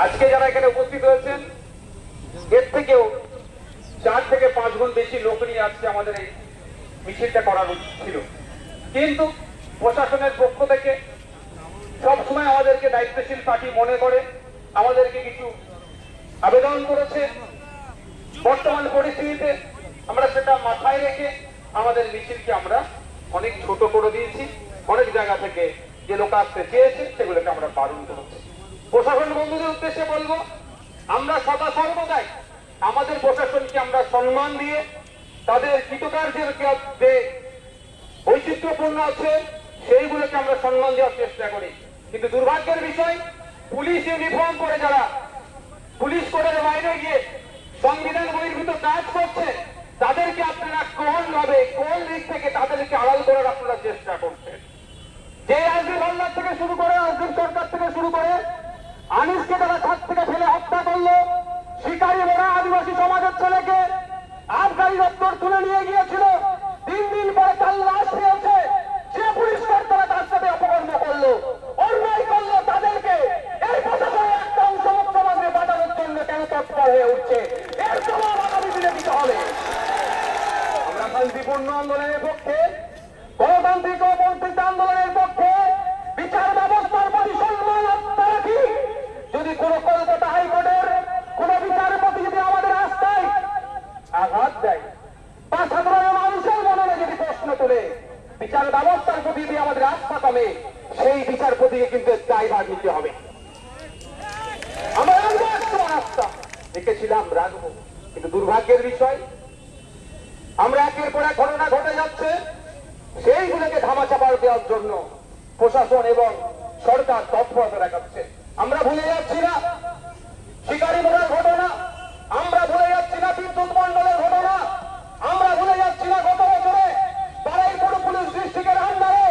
আজকে যারা এখানে উপস্থিত হয়েছেন এর থেকেও 4 থেকে 5 গুণ বেশি লোক নিয়ে আসছে আমাদের এই মিছিলটা করার ছিল, কিন্তু প্রশাসনের পক্ষ থেকে সবসময় আমাদেরকে দায়িত্বশীল পার্টি মনে করে আমাদেরকে কিছু আবেদন করেছে। বর্তমান পরিস্থিতিতে আমরা সেটা মাথায় রেখে আমাদের মিছিলকে আমরা অনেক ছোট করে দিয়েছি। অনেক জায়গা থেকে যে লোক আসতে চেয়েছে সেগুলোকে আমরা বারণ করেছি। প্রশাসন বন্ধুদের উদ্দেশ্যে বলবো, আমরা সদা সর্বদাই আমাদের প্রশাসনকে আমরা সম্মান দিয়ে তাদের কৃতকার্যের যে বৈচিত্র্যপূর্ণ আছে সেইগুলোকে আমরা সম্মান দেওয়ার চেষ্টা করি। কিন্তু দুর্ভাগ্যের বিষয়, পুলিশ ইউনিফর্ম পরে যারা পুলিশ কোডের বাইরে গিয়ে সংবিধান বহির্ভূত কাজ করছে তাদেরকে আপনারা কোন দিক থেকে তাদেরকে আড়াল করার আপনারা চেষ্টা করছেন। যে আসিফ হালদার থেকে শুরু করে আসিফ সরকার থেকে শুরু করে আনিসকে তারা ছাদ থেকে ফেলে হত্যা করলো, শিকারী মোড়া আদিবাসী সমাজের ছেলেকে আবগারি দপ্তর তুলে নিয়ে গিয়েছিল, 3 দিন পরে তার লাশ পেয়েছে, সে পুলিশ কর্তারা তার সাথে অপকর্ম করলো, অন্যায় করলো, তাদেরকে এই প্রশাসনের একটা অংশ মুখ্যমন্ত্রী বাঁচানোর জন্য কেন তৎপর হয়ে উঠছে, এর জবাব আগামী দিনে দিতে হবে। আমরা শান্তিপূর্ণ আন্দোলনের পক্ষে, গণতান্ত্রিক ও বর্ধিত আন্দোলনের পক্ষে, বিচার ব্যবস্থার প্রতি সম্মান রাখি। যদি কোন কলকাতা হাইকোর্টের কোন বিচারপতি যদি আমাদের আস্থায় আঘাত দেয় বা সাধারণ মানুষের মনে যদি প্রশ্ন তুলে বিচার ব্যবস্থার প্রতি যদি আমাদের আস্থা কমে, সেই বিচারপতিকে কিন্তু দায়ভার নিতে হবে। আমরা আস্থা রেখেছিলাম, রাখবো, কিন্তু দুর্ভাগ্যের বিষয় আমরা একের পর এক ঘটনা ঘটে যাচ্ছে, সেইগুলোকে ধামাচাপা দেওয়ার জন্য প্রশাসন এবং সরকার তৎপরতা দেখাচ্ছে। আমরা ভুলে যাচ্ছি না শিকারী মোড়ার ঘটনা, আমরা ভুলে যাচ্ছি না বিদ্যুৎ মন্ডলের ঘটনা, আমরা ভুলে যাচ্ছি না গত বছরে বারুইপুর পুলিশ ডিস্ট্রিক্টের আন্ডারে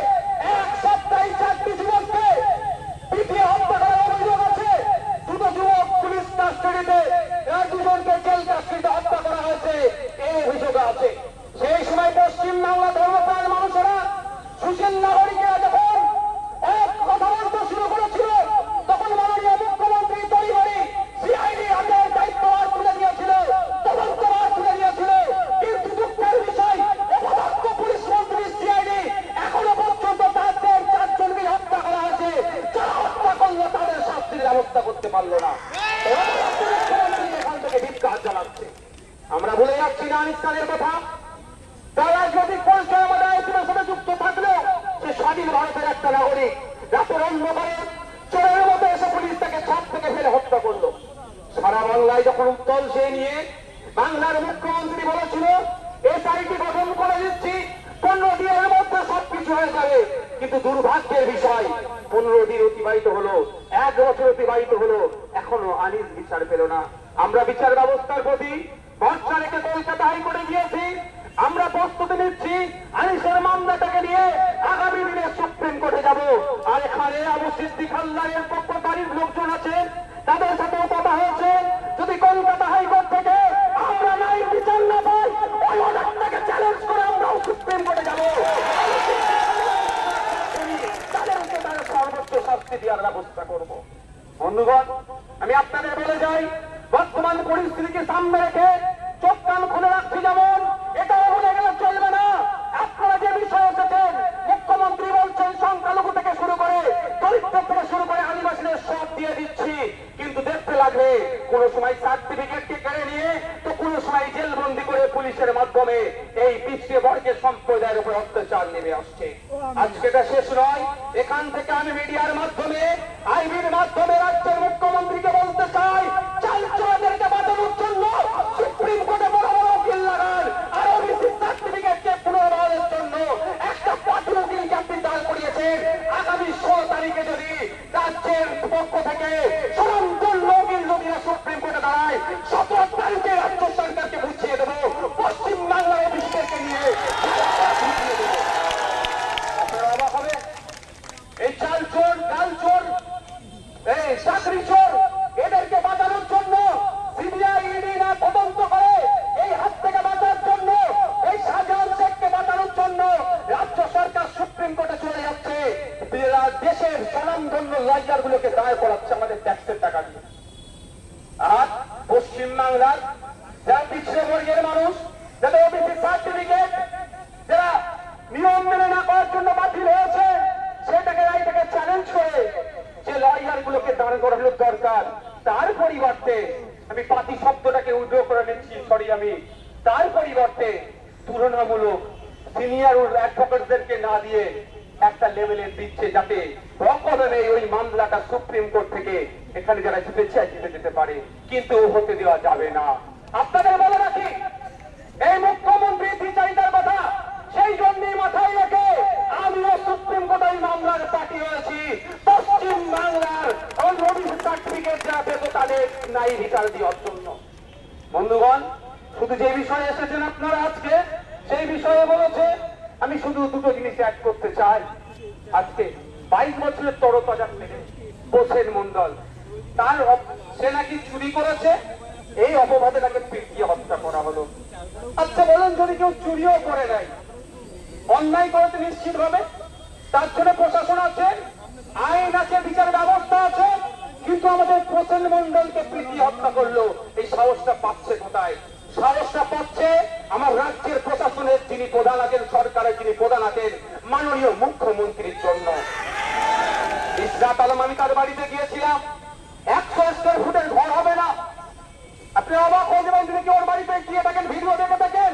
1 সপ্তাহে 4টি যুবককে পিটিয়ে হত্যা করার অভিযোগ আছে। দুটো যুবক পুলিশ কাস্টডিতে, 2জনকে জেল কাস্টডিতে হত্যা করা হয়েছে, এই অভিযোগ আছে। সেই সময় পশ্চিম বাংলা ধর্মপ্রাণ মানুষেরা, সুশীল নাগরিকেরা যখন এক কথা বলতে শুরু করেছিল, তখন মাননীয় মুখ্যমন্ত্রী তৈরি সিআইডি হাতের দায়িত্ব তুলে দিয়েছিল, তদন্তভার তুলে দিয়েছিল। কিন্তু দুঃখের বিষয়, অপদস্থ পুলিশ মন্ত্রী সিআইডি এখনো পর্যন্ত তাদের 4জনকে হত্যা করা হয়েছে, যারা হত্যা করলো তাদের শাস্তির ব্যবস্থা করতে পারলো না। মুখ্যমন্ত্রী এখান থেকে ধিক্কার জানাচ্ছে। আমরা ভুলে যাচ্ছি না আনিস খানের কথা। তার রাজনৈতিক পরিচয় আমাদের আইনের সাথে যুক্ত থাকলেও সে স্বাধীন ভারতের একটা নাগরিক। রাতের অন্ধকারে চোরের মতো এসে পুলিশ তাকে ছাদ থেকে ফেলে হত্যা করলো। সারা বাংলায় যখন উত্তল সে নিয়ে বাংলার মুখ্যমন্ত্রী বলেছিল এসআইটি গঠন করে দিচ্ছি, 15 দিনের মধ্যে সবকিছু হয়ে যাবে, কিন্তু দুর্ভাগ্যের বিষয় 15 দিন অতিবাহিত হলো, 1 বছর অতিবাহিত হলো, এখনো আনিস বিচার পেল না। আমরা বিচার ব্যবস্থার প্রতি ভরসা রেখে কলকাতা হাইকোর্টে গিয়েছি। আমরা প্রস্তুতি নিচ্ছি আনিসের মামলাটাকে নিয়ে আগামী দিনে সুপ্রিম কোর্টে যাব। আর এখানে আবু সিদ্দিক হালদারের পক্ষকারীর লোকজন আছে, তাদের সাথেও কথা হয়েছে। যদি কলকাতা হাইকোর্ট থেকে আমরা নাই বিচার না পাই, ওই অর্ডারটাকে চ্যালেঞ্জ করে আমরাও সুপ্রিম কোর্টে যাব, তাদেরকে তারা সর্বোচ্চ শাস্তি দেওয়ার ব্যবস্থা করব। বন্ধুগণ, আমি আপনাদের বলে যাই, বর্তমান পরিস্থিতিকে সামনে রেখে চোখ কান খুলে রাখছি, যেমন এটাও ভুলে গেলে চলবে না। আপনারা যে বিষয় এসেছেন, মুখ্যমন্ত্রী বলছেন সংখ্যালঘু থেকে শুরু করে দরিদ্র থেকে শুরু করে আদিবাসীদের সব দিয়ে দিচ্ছি, কিন্তু দেখতে লাগবে কোন সময় সার্টিফিকেটকে কেড়ে নিয়ে তো কোন সময় জেলবন্দি করে পুলিশের মাধ্যমে এই পিছিয়ে বর্গের সম্প্রদায়ের উপর অত্যাচার নেমে আসছে। আজকে এটা শেষ নয়, এখান থেকে আমি মিডিয়ার মাধ্যমে, আইবির মাধ্যমে রাজ্যের মুখ্যমন্ত্রীকে বলতে চাই, চাল চোরদেরকে বাঁচানোর জন্য সুপ্রিম কোর্টে বড় বড় উকিল লাগান, আর ওবিসি সার্টিফিকেটকে পুনর্বহালের জন্য একটা পার্টি উকিলকে আপনি দাঁড় করিয়েছেন। আগামী 16 তারিখে যদি রাজ্যের পক্ষ থেকে সনাতন উকিল যদি সুপ্রিম কোর্টে দাঁড়ায়, 17 তারিখে রাজ্য সরকারকে বুঝিয়ে দেবো পশ্চিম বাংলার অফিসদেরকে নিয়ে। আপনারা অবাক হবে, এই চাল চোর ডাল চোর আর পশ্চিম বাংলার যারা পিছিয়ে বর্গের মানুষ, যাদের ওবিসি সার্টিফিকেট যারা নিয়ম মেনে না করার জন্য বাতিল হয়েছে, সেটাকে রাইটাকে চ্যালেঞ্জ করে যে লয়ার গুলোকে দাঁড় করানোর দরকার, তার পরিবর্তে আমি পাতি শব্দটাকে উইথড্র করে নিচ্ছি, সরি, আমি তার পরিবর্তে তুলনামূলক সিনিয়র অ্যাডভোকেটদেরকে না দিয়ে একটা লেভেলে দিচ্ছে, যাতে অকলনে ওই মামলাটা সুপ্রিম কোর্ট থেকে এখানে যারা জিতে চায় জিতে যেতে পারে, কিন্তু হতে দেওয়া যাবে না। আপনাদের বলে রাখি, এই মুখ্যমন্ত্রী দ্বিচারিতার কথা সেই জন্যই মাথায় রেখে আমিও সুপ্রিম কোর্টে মামলার পার্টি হয়েছি। পশ্চিম বাংলার ওবিসি সার্টিফিকেট যা পেত তাদের নাই বিচার দেওয়ার জন্য। বন্ধুগণ, শুধু যে বিষয়ে এসেছেন আপনারা আজকে, সেই বিষয়ে বলেছে, আমি শুধু দুটো জিনিস অ্যাড করতে চাই। আজকে 22 বছরের তরতাজা ছেলে হোসেন মন্ডল, তার সে নাকি চুরি করেছে, এই অপবাদে তাকে পিটিয়ে হত্যা করা হলো। আচ্ছা বলেন, যদি কেউ চুরিও করে নেয়, অন্যায় করেছে নিশ্চিত ভাবে, তার জন্য প্রশাসন আছে, আইন আছে, বিচার ব্যবস্থা আছে, কিন্তু আমাদের হোসেন মন্ডলকে পিটিয়ে হত্যা করলো, এই সাহসটা পাচ্ছে কোথায়? সাহসটা পাচ্ছে আমার রাজ্যের প্রশাসনের যিনি প্রধান আছেন, সরকারের যিনি প্রধান আছেন, মাননীয় মুখ্যমন্ত্রীর জন্য। ইসরাত আলম, আমি তার বাড়িতে গিয়েছিলাম, 100 স্কয়ার ফুটের ঘর হবে না। আপনি অবাক হয়ে যাবেন যদি কেউ ওর বাড়িতে গিয়ে থাকেন, ভিডিও দেখে থাকেন।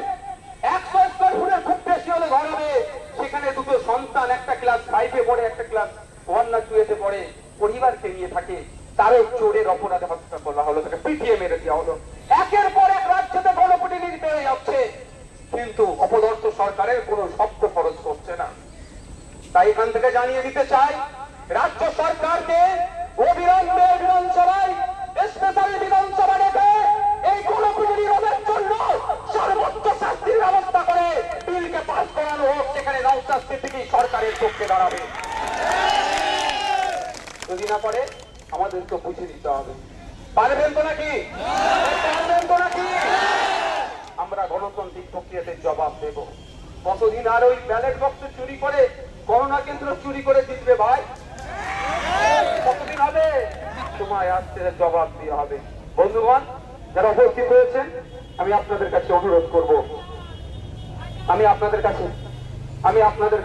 100 স্কয়ার ফুটের খুব বেশি হলে ঘর হবে, সেখানে দুটো সন্তান, একটা ক্লাস 5-এ পড়ে, একটা ক্লাস 1 না 2-তে পড়ে, পরিবারকে নিয়ে থাকে, তারও চোরের অপরাধে হত্যা করা হলো, তাকে পিটিয়ে মেরে দেওয়া হলো। একের পর এক রাজ্যতে গণপিটুনি বেড়ে যাচ্ছে, কিন্তু অপদার্থ সরকারের কোনো শব্দ খরচ করছে না। তাই এখান থেকে জানিয়ে দিতে চাই, রাজ্য সরকারকে অবিলম্বে বিধানসভায় স্পেশাল বিধানসভা ডেকে এই গণপিটুনি রোধের জন্য সর্বোচ্চ শাস্তির ব্যবস্থা করে বিলকে পাস করানো হোক, সেখানে নওশাদ সিদ্দিকী সরকারের পক্ষে দাঁড়াবে। যদি না পারে আমাদেরকে বুঝে দিতে হবে। পারবেন তো নাকি? পারবেন তো নাকি? আমরা গণতান্ত্রিক প্রক্রিয়াতে জবাব দেব। কতদিন আর ওই ব্যালট বক্স চুরি করে, করোনা কেন্দ্র চুরি করে জিতবে ভাই? কতদিন হবে? সময় আসছে, জবাব দিয়ে হবে। বন্ধুগণ, যারা উপস্থিত হয়েছেন, আমি আপনাদের কাছে অনুরোধ করব, আমি আপনাদের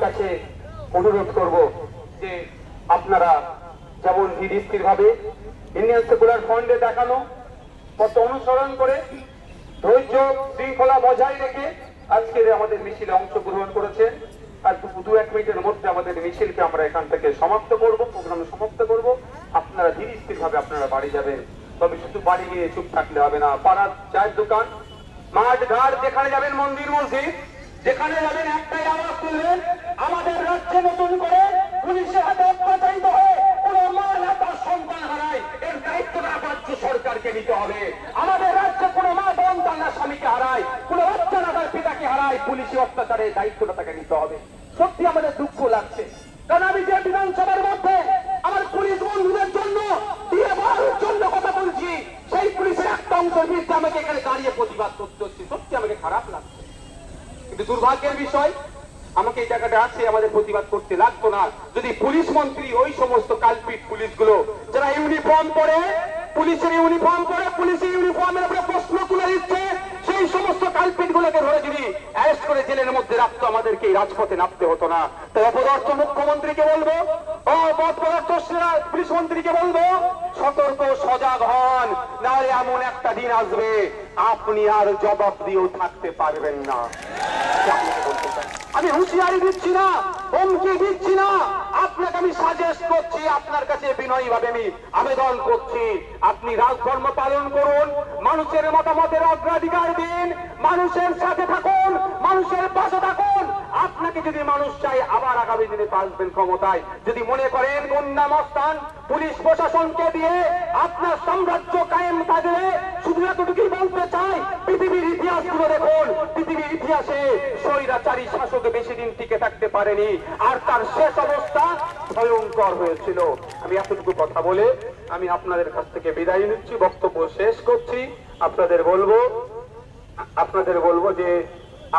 কাছে অনুরোধ করব যে আপনারা যেমন ধীর ভাবে ইন্ডিয়ান সেকুলার ফ্রন্টে দেখানো পথ অনুসরণ করে ধৈর্য শৃঙ্খলা বজায় রেখে আজকের আমাদের মিছিলে অংশগ্রহণ করেছেন। আর 2-1 মিনিটের মধ্যে আমাদের মিছিলকে আমরা এখান থেকে সমাপ্ত করব, প্রোগ্রাম সমাপ্ত করব। আপনারা ধীর ভাবে আপনারা বাড়ি যাবেন, তবে শুধু বাড়ি গিয়ে চুপ থাকলে হবে না। পাড়ার চায়ের দোকান, মাঠ ঘাট, যেখানে যাবেন, মন্দির মসজিদ, যেখানে যাবেন, একটাই আওয়াজ তুলবেন, আমাদের রাজ্যে নতুন করে পুলিশের হাতে অত্যাচারিত হয়ে কোনো মা না তার সন্তান হারায়, এর দায়িত্বটা রাজ্য সরকারকে নিতে হবে। আমাদের রাজ্যে কোনো মা বোন তার না স্বামীকে হারায়, কোনো বাচ্চা না তার পিতাকে হারায়, পুলিশি অত্যাচারের দায়িত্বটা তাকে নিতে হবে। সত্যি আমাদের দুঃখ লাগছে, কারণ আমি যে বিধানসভার মধ্যে আমার পুলিশ বন্ধুদের জন্য দিয়ে বলার জন্য কথা বলছি, সেই পুলিশের একটা অংশের বিরুদ্ধে আমাকে এখানে দাঁড়িয়ে প্রতিবাদ করতে হচ্ছে। সত্যি আমাকে খারাপ লাগছে, কিন্তু দুর্ভাগ্যের বিষয়, আমাকে এই জায়গাটা আছে আমাদের প্রতিবাদ করতে লাগতো না যদি পুলিশ মন্ত্রী ওই সমস্ত কালপিট পুলিশগুলো যারা ইউনিফর্ম পরে, পুলিশের ইউনিফর্ম পরে, পুলিশের ইউনিফর্মের উপরে প্রশ্ন তুলে দিচ্ছে, সেই সমস্ত কালপিট গুলোকে ধরে যদি অ্যারেস্ট করে জেলের মধ্যে রাখতো, আমাদেরকে এই রাজপথে নামতে হতো না। তাই অপদার্থ মুখ্যমন্ত্রীকে বলবো, অপদার্থ পুলিশ মন্ত্রীকে বলবো, সতর্ক সজাগ হন, নাহলে এমন একটা দিন আসবে আপনি আর জবাব দিয়েও থাকতে পারবেন না। আমি হুঁশিয়ারি দিচ্ছি না, হুমকি দিচ্ছি না, আপনাকে আমি সাজেস্ট করছি, আপনার কাছে বিনয়ী ভাবে আমি আবেদন করছি, আপনি রাজধর্ম পালন করুন, মানুষের মতামতের অগ্রাধিকার দিন, মানুষের সাথে থাকুন, মানুষের পাশে থাকুন। আপনাকে যদি মানুষ চাই আবার আগামী দিনে আসবেন ক্ষমতায়, যদি মনে করেন গুন্ডা মস্তান পুলিশ প্রশাসনকে দিয়ে আপনার সাম্রাজ্য কায়েম থাকবে, শুধু এতটুকুই বলতে চাই, পৃথিবীর ইতিহাস গুলো দেখুন, পৃথিবীর ইতিহাসে স্বৈরাচারী শাসক বেশি দিন টিকে থাকতে পারেনি, আর তার শেষ অবস্থা ভয়ঙ্কর হয়েছিল। আমি এতটুকু কথা বলে আমি আপনাদের কাছ থেকে বিদায় নিচ্ছি, বক্তব্য শেষ করছি। আপনাদের বলবো যে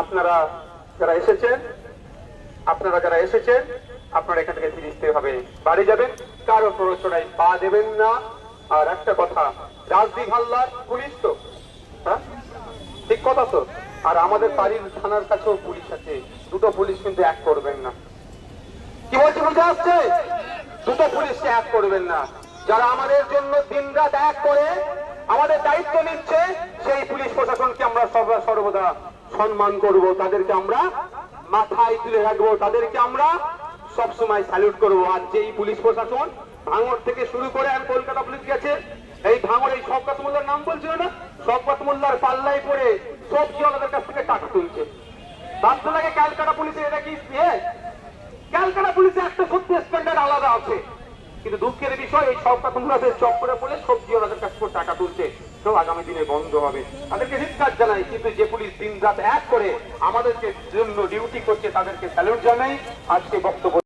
আপনারা যারা এসেছেন আপনারা এখান থেকে ফিরতে হবে, বাড়ি যাবেন, কারো প্ররোচনায় পা দেবেন না। আর একটা কথা, রাজদীপ হালদার পুলিশ তো, হ্যাঁ ঠিক কথা তো। আর আমাদের বাড়ির থানার কাছেও পুলিশ আছে, দুটো পুলিশ কিন্তু এক করবেন না। কি বলছি বুঝে আসছে? দুটো পুলিশকে এক করবেন না। যারা আমাদের জন্য দিনরাত এক করে আমাদের দায়িত্ব নিচ্ছে, সেই পুলিশ প্রশাসনকে আমরা সর্বদা সম্মান করব, তাদেরকে আমরা মাথায় তুলে রাখবো, তাদেরকে আমরা সবসময় স্যালুট করবো। আর যেই পুলিশ প্রশাসন ভাঙড় থেকে শুরু করে আর কলকাতা পুলিশ গেছে, এই ভাঙড় এই শওকত মোল্লার নাম বলছিল না, শওকত মোল্লার পাল্লায় পড়ে সবজিওয়ালাদের কাছ থেকে টাকা তুলছে। বাধ্য লাগে ক্যালকাটা পুলিশে, এটা কি ক্যালকাটা পুলিশে একটা সত্যি স্ট্যান্ডার্ড আলাদা আছে, কিন্তু দুঃখের বিষয় এই শওকত মোল্লাদের চক্করে পড়ে সবজিওয়ালাদের কাছ থেকে টাকা তুলছে। তো আগামী দিনে বন্ধ হবে, তাদেরকে ধিক্কার জানাই। কিন্তু যে পুলিশ দিন রাত এক করে আমাদেরকে জন্য ডিউটি করছে, তাদেরকে স্যালুট জানাই। আজকে বক্তব্য